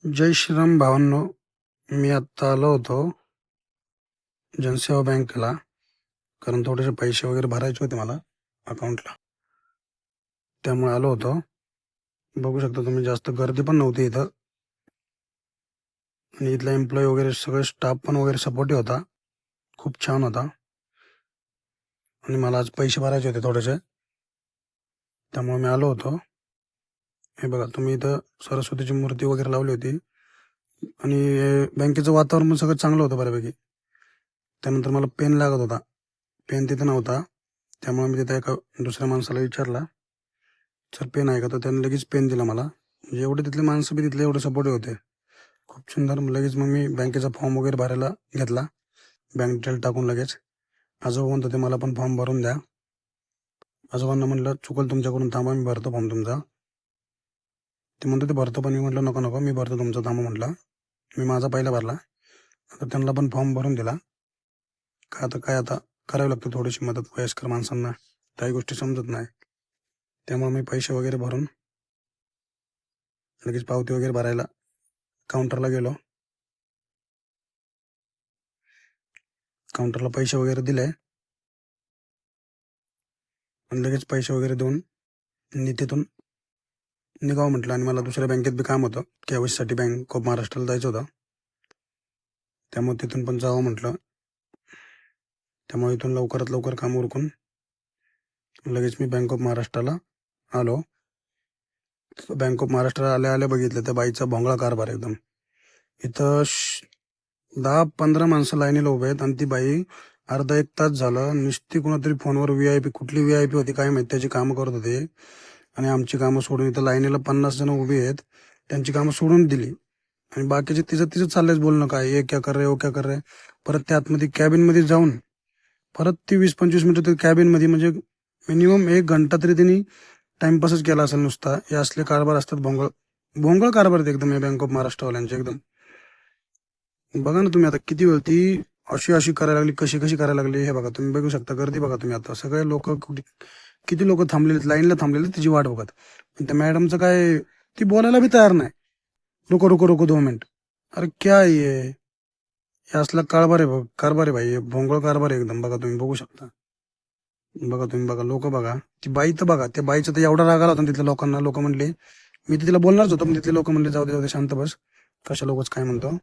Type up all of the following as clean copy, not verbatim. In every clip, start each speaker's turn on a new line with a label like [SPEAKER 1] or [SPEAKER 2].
[SPEAKER 1] जय श्रीराम भावांनो. मी आत्ता आलो होतो जनसेवा बँकेला, कारण थोडेसे पैसे वगैरे भरायचे होते मला अकाउंटला, त्यामुळे आलो होतो. बघू शकता तुम्ही, जास्त गर्दी पण नव्हती इथं, आणि इथला एम्प्लॉई वगैरे सगळे स्टाफ पण वगैरे सपोर्टिव्ह होता, खूप छान होता. आणि मला आज पैसे भरायचे होते थोडेसे, त्यामुळे मी आलो होतो. हे बघा तुम्ही, इथं सरस्वतीची मूर्ती वगैरे लावली होती, आणि बँकेचं वातावरण पण सगळं चांगलं होतं बऱ्यापैकी. त्यानंतर मला पेन लागत होता, पेन तिथं नव्हता, त्यामुळे मी तिथे एका दुसऱ्या माणसाला विचारला, सर पेन आहे का? तर त्याने लगेच पेन दिला मला. म्हणजे एवढे तिथले माणसं बी तिथले एवढे सपोर्टिव्ह होते, खूप सुंदर. लगेच मग मी बँकेचा फॉर्म वगैरे भरायला घेतला, बँक डिटेल टाकून लगेच. आजोबा म्हणतो ते मला पण फॉर्म भरून द्या. आजोबांना म्हटलं चुकल तुमच्याकडून, थांबा मी भरतो फॉर्म तुमचा. ते म्हणतो ते भरतो, पण मी म्हटलं नको नको, मी भरतो तुमचा, थांबा म्हटलं. मी माझा पहिला भरला, आता त्यांना पण फॉर्म भरून दिला. का आता काय, आता करावी लागते थोडीशी मदत वयस्कर माणसांना, काही गोष्टी समजत नाही. त्यामुळे मी पैसे वगैरे भरून लगेच पावती वगैरे भरायला काउंटरला गेलो. काउंटरला पैसे वगैरे दिले, आणि लगेच पैसे वगैरे देऊन तिथून निघावं म्हटलं. आणि मला दुसऱ्या बँकेत बी काम होतं, केवायसीसाठी बँक ऑफ महाराष्ट्राला जायचं होतं, त्यामुळे तिथून पण जावं म्हटलं. त्यामुळे इथून लवकरात लवकर काम उरकून लगेच मी बँक ऑफ महाराष्ट्राला आलो. बँक ऑफ महाराष्ट्राला आल्या आल्या बघितलं त्या बाईचा भोंगळा कारभार एकदम. इथं 10-15 माणसं लाईनीला उभे आहेत, आणि ती बाई अर्धा एक तास झालं नुसती कुणातरी फोनवर VIP, कुठली VIP होती काय माहिती, त्याची कामं करत होते. आणि आमची कामं सोडून इथं लाईनीला 50 जण उभी आहेत, त्यांची कामं सोडून दिली. आणि बाकीचे तिचं तिचं चाललंयच बोलणं, काय ये क्या कर रहे हो, क्या कर रहे. परत त्या आतमध्ये कॅबिनमध्ये जाऊन परत ती 20-25 मिनिटं कॅबिनमध्ये, म्हणजे मिनिमम 1 घंटा तरी त्यांनी टाइमपासच केला असेल नुसता. हे असले कारभार असतात, भोंगळ भोंगळ कारभार आहेत एकदम हे बँक ऑफ महाराष्ट्रवाल्यांचे एकदम. बघा ना तुम्ही, आता किती वेळ ती अशी अशी करायला लागली, कशी कशी करायला लागली, हे बघा तुम्ही, बघू शकता गर्दी बघा तुम्ही. आता सगळे लोक, किती लोक थांबलेले, लाईनला थांबलेले तिची वाट बघत. पण त्या मॅडमचं काय, ती बोलायला बी तयार नाही. रुको रुको रुको 2 मिनिट. अरे क्या आहे हे असला कारभार आहे, कारभार आहे भाई, हे भोंगळ कारभार आहे एकदम. बघा तुम्ही, बघू शकता. बघा तुम्ही, बघा लोक बघा, ती बाई तर बघा, त्या बाईचा तर एवढा राग आला होता तिथल्या लोकांना. लोक म्हणले, मी तिला बोलणारच होतो, पण तिथले लोक म्हणले जाऊ दे जाऊ दे, शांत बस, कशा लोकच काय म्हणतो.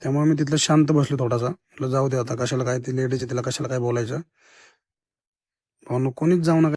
[SPEAKER 1] त्यामुळे मी तिथलं शांत बसलो थोडासा, म्हटलं जाऊ दे आता, कशाला काय, ती लेडीज तिला कशाला काय बोलायचं. भाऊ कोणीच जाऊ नका.